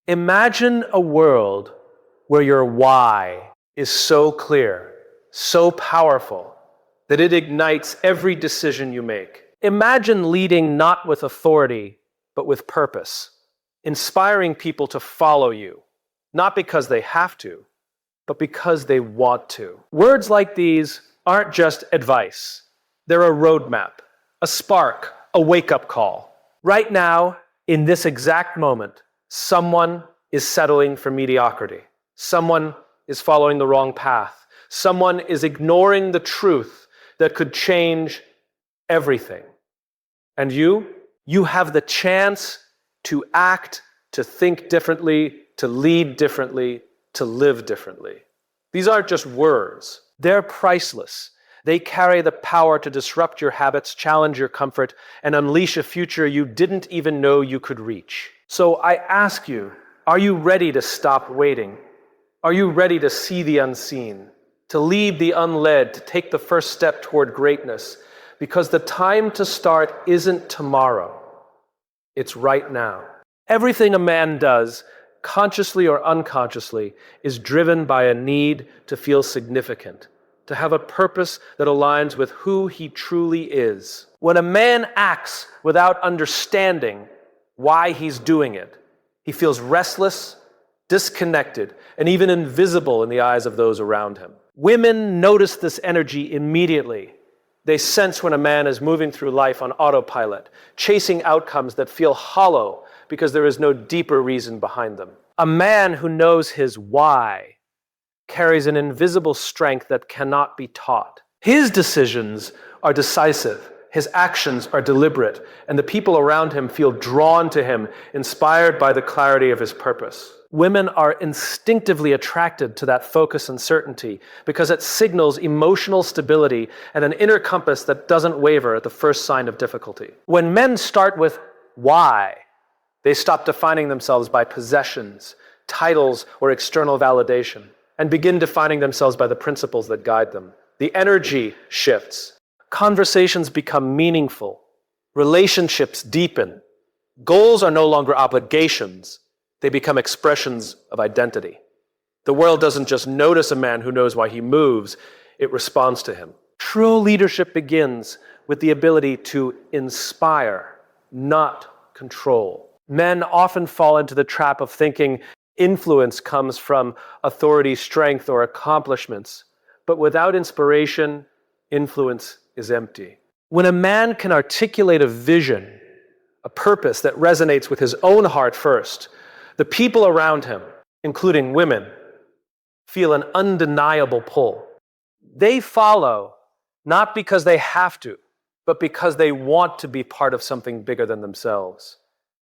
Imagine a world where your why is so clear, so powerful, that it ignites every decision you make. Imagine leading not with authority, but with purpose, inspiring people to follow you, not because they have to, but because they want to. Words like these aren't just advice. They're a roadmap, a spark, a wake-up call. Right now, in this exact moment, someone is settling for mediocrity. Someone is following the wrong path. Someone is ignoring the truth that could change everything. And you have the chance to act, to think differently, to lead differently, to live differently. These aren't just words. They're priceless. They carry the power to disrupt your habits, challenge your comfort, and unleash a future you didn't even know you could reach. So I ask you, are you ready to stop waiting? Are you ready to see the unseen, to lead the unled, to take the first step toward greatness? Because the time to start isn't tomorrow. It's right now. Everything a man does, consciously or unconsciously, is driven by a need to feel significant, to have a purpose that aligns with who he truly is. When a man acts without understanding why he's doing it, he feels restless, disconnected, and even invisible in the eyes of those around him. Women notice this energy immediately. They sense when a man is moving through life on autopilot, chasing outcomes that feel hollow because there is no deeper reason behind them. A man who knows his why carries an invisible strength that cannot be taught. His decisions are decisive, his actions are deliberate, and the people around him feel drawn to him, inspired by the clarity of his purpose. Women are instinctively attracted to that focus and certainty because it signals emotional stability and an inner compass that doesn't waver at the first sign of difficulty. When men start with why, they stop defining themselves by possessions, titles, or external validation, and begin defining themselves by the principles that guide them. The energy shifts. Conversations become meaningful. Relationships deepen. Goals are no longer obligations. They become expressions of identity. The world doesn't just notice a man who knows why he moves, it responds to him. True leadership begins with the ability to inspire, not control. Men often fall into the trap of thinking influence comes from authority, strength, or accomplishments. But without inspiration, influence is empty. When a man can articulate a vision, a purpose that resonates with his own heart first, the people around him, including women, feel an undeniable pull. They follow not because they have to, but because they want to be part of something bigger than themselves.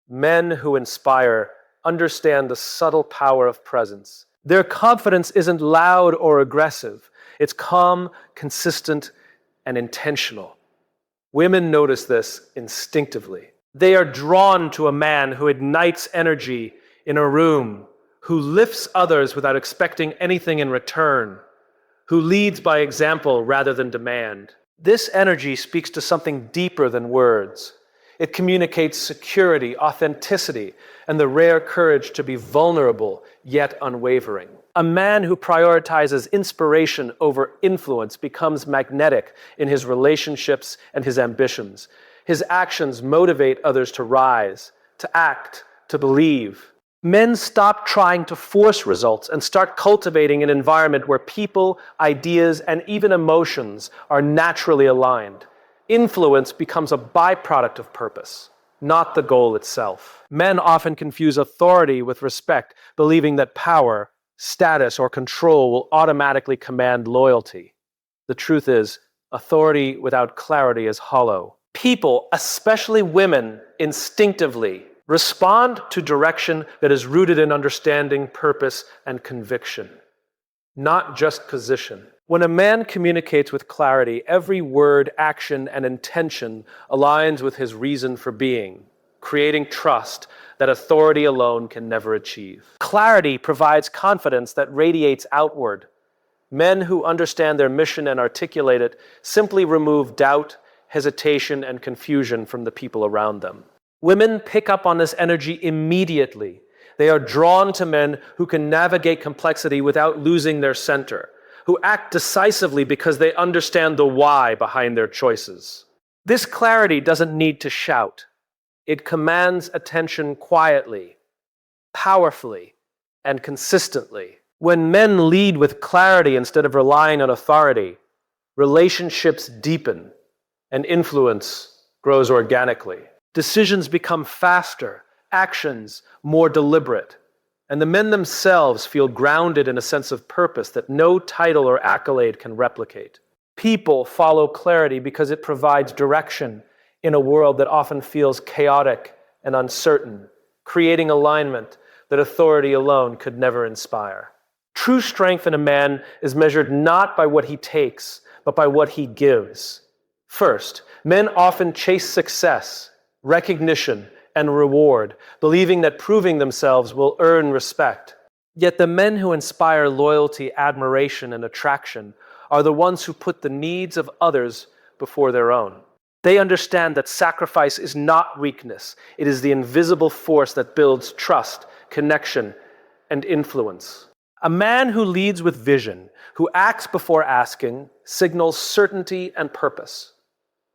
Men who inspire understand the subtle power of presence. Their confidence isn't loud or aggressive. It's calm, consistent, and intentional. Women notice this instinctively. They are drawn to a man who ignites energy in a room, who lifts others without expecting anything in return, who leads by example rather than demand. This energy speaks to something deeper than words. It communicates security, authenticity, and the rare courage to be vulnerable yet unwavering. A man who prioritizes inspiration over influence becomes magnetic in his relationships and his ambitions. His actions motivate others to rise, to act, to believe. Men stop trying to force results and start cultivating an environment where people, ideas, and even emotions are naturally aligned. Influence becomes a byproduct of purpose, not the goal itself. Men often confuse authority with respect, believing that power, status, or control will automatically command loyalty. The truth is, authority without clarity is hollow. People, especially women, instinctively respond to direction that is rooted in understanding, purpose, and conviction, not just position. When a man communicates with clarity, every word, action, and intention aligns with his reason for being, creating trust that authority alone can never achieve. Clarity provides confidence that radiates outward. Men who understand their mission and articulate it simply remove doubt, hesitation, and confusion from the people around them. Women pick up on this energy immediately. They are drawn to men who can navigate complexity without losing their center, who act decisively because they understand the why behind their choices. This clarity doesn't need to shout. It commands attention quietly, powerfully, and consistently. When men lead with clarity instead of relying on authority, relationships deepen and influence grows organically. Decisions become faster, actions more deliberate, and the men themselves feel grounded in a sense of purpose that no title or accolade can replicate. People follow clarity because it provides direction in a world that often feels chaotic and uncertain, creating alignment that authority alone could never inspire. True strength in a man is measured not by what he takes, but by what he gives. First, men often chase success, recognition, and reward, believing that proving themselves will earn respect. Yet the men who inspire loyalty, admiration, and attraction are the ones who put the needs of others before their own. They understand that sacrifice is not weakness. It is the invisible force that builds trust, connection, and influence. A man who leads with vision, who acts before asking, signals certainty and purpose.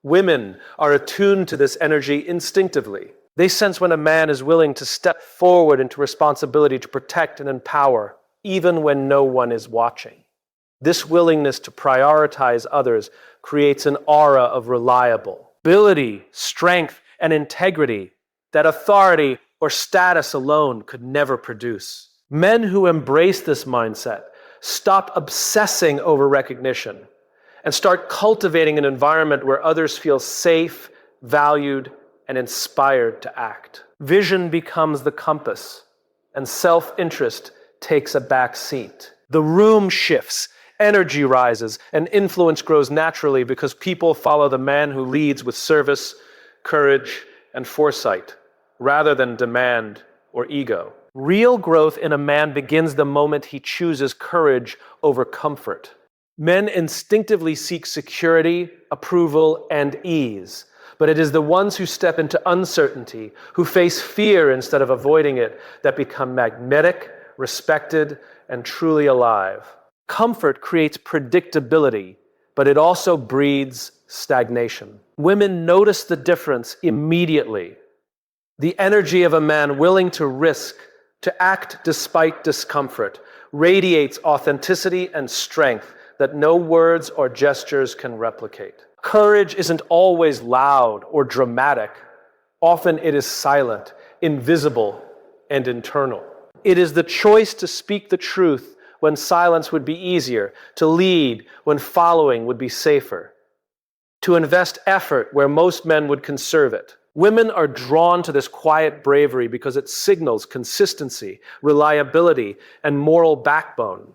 Women are attuned to this energy instinctively. They sense when a man is willing to step forward into responsibility to protect and empower, even when no one is watching. This willingness to prioritize others creates an aura of reliability, strength, and integrity that authority or status alone could never produce. Men who embrace this mindset stop obsessing over recognition and start cultivating an environment where others feel safe, valued, and inspired to act. Vision becomes the compass, and self-interest takes a back seat. The room shifts, energy rises, and influence grows naturally because people follow the man who leads with service, courage, and foresight, rather than demand or ego. Real growth in a man begins the moment he chooses courage over comfort. Men instinctively seek security, approval, and ease, but it is the ones who step into uncertainty, who face fear instead of avoiding it, that become magnetic, respected, and truly alive. Comfort creates predictability, but it also breeds stagnation. Women notice the difference immediately. The energy of a man willing to risk, to act despite discomfort, radiates authenticity and strength that no words or gestures can replicate. Courage isn't always loud or dramatic. Often it is silent, invisible, and internal. It is the choice to speak the truth when silence would be easier, to lead when following would be safer, to invest effort where most men would conserve it. Women are drawn to this quiet bravery because it signals consistency, reliability, and moral backbone.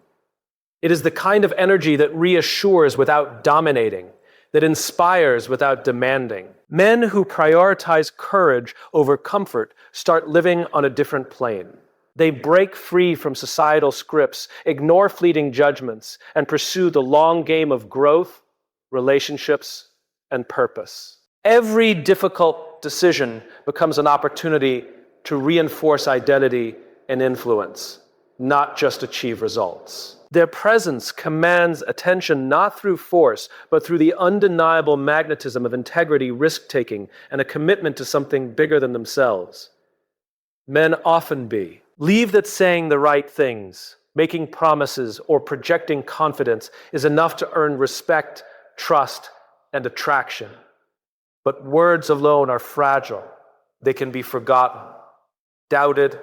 It is the kind of energy that reassures without dominating, that inspires without demanding. Men who prioritize courage over comfort start living on a different plane. They break free from societal scripts, ignore fleeting judgments, and pursue the long game of growth, relationships, and purpose. Every difficult decision becomes an opportunity to reinforce identity and influence, not just achieve results. Their presence commands attention not through force, but through the undeniable magnetism of integrity, risk-taking, and a commitment to something bigger than themselves. Men often believe that saying the right things, making promises, or projecting confidence is enough to earn respect, trust, and attraction. But words alone are fragile. They can be forgotten, doubted,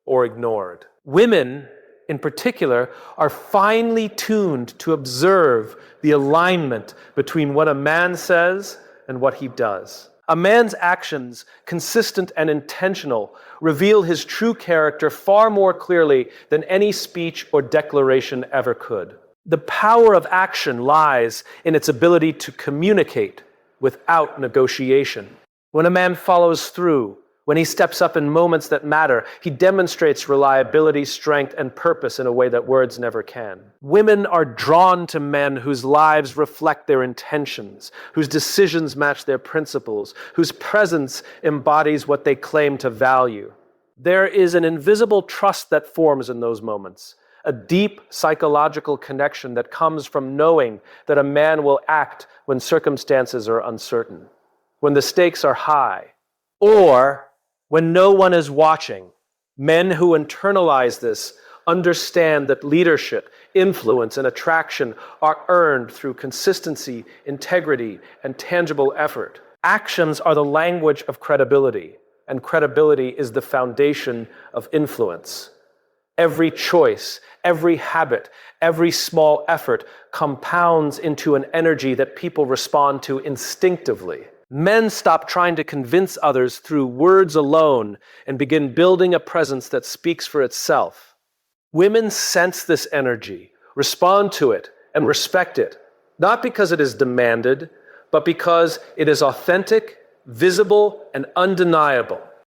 or ignored. Women, in particular, are finely tuned to observe the alignment between what a man says and what he does. A man's actions, consistent and intentional, reveal his true character far more clearly than any speech or declaration ever could. The power of action lies in its ability to communicate without negotiation. When a man follows through, when he steps up in moments that matter, he demonstrates reliability, strength, and purpose in a way that words never can. Women are drawn to men whose lives reflect their intentions, whose decisions match their principles, whose presence embodies what they claim to value. There is an invisible trust that forms in those moments, a deep psychological connection that comes from knowing that a man will act when circumstances are uncertain, when the stakes are high, or when no one is watching. Men who internalize this understand that leadership, influence, and attraction are earned through consistency, integrity, and tangible effort. Actions are the language of credibility, and credibility is the foundation of influence. Every choice, every habit, every small effort compounds into an energy that people respond to instinctively. Men stop trying to convince others through words alone and begin building a presence that speaks for itself. Women sense this energy, respond to it, and respect it, not because it is demanded, but because it is authentic, visible, and undeniable.